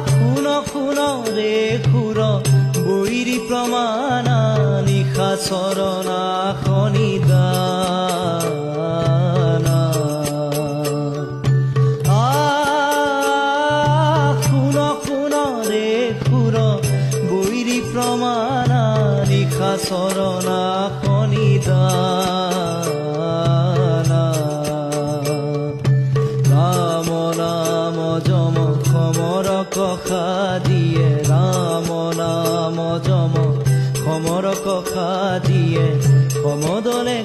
শুন শুন ৰে খুৰ বৈৰী প্ৰমাণা নিশা চৰণা শনিদানা শুন শুন ৰে খুৰ বৈৰী প্ৰমাণা নিশা চৰণা শনিদানা ৰাম নাম যম খমৰ কষা দিয়ে ৰাম নাম যম খমৰ কষা দিয়ে সমদলে